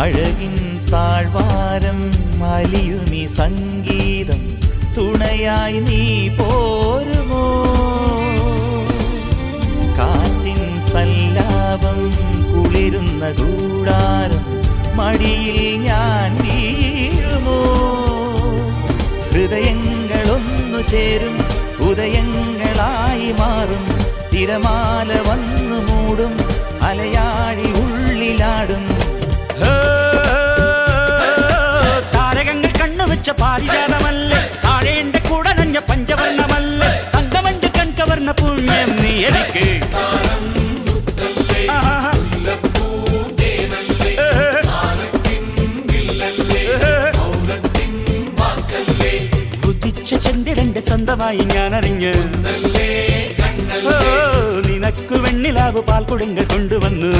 അഴകിൻ താഴ്വാരം അലിയുമി സംഗീതം തുണയായി നീ പോരുമോ? കാറ്റിൻ സല്ലാപം കുളിരുന്ന കൂടാരം മടിയിൽ ഞാൻ വീഴുമോ? ഹൃദയങ്ങളൊന്നു ചേരും ഉദയങ്ങളായി മാറും തിരമാല വന്നു മൂടും അലയാഴി ഉള്ളിലാടും. താരകങ്ങൾ കണ്ണുവെച്ച പാരിജാതമല്ലേ, താഴേണ്ട കൂടെ നഞ്ഞ പഞ്ചവർണ്ണമല്ലേ, തങ്കമഞ്ച് കൺകവർണ്ണ പുണ്യം നീ എനിക്ക്. ഉദിച്ച ചന്ദ്രന്റെ സ്വന്തമായി ഞാൻ അറിഞ്ഞ്, നിനക്കു വെണ്ണിലാവ് പാൽക്കുടങ്ങൾ കൊണ്ടുവന്നു.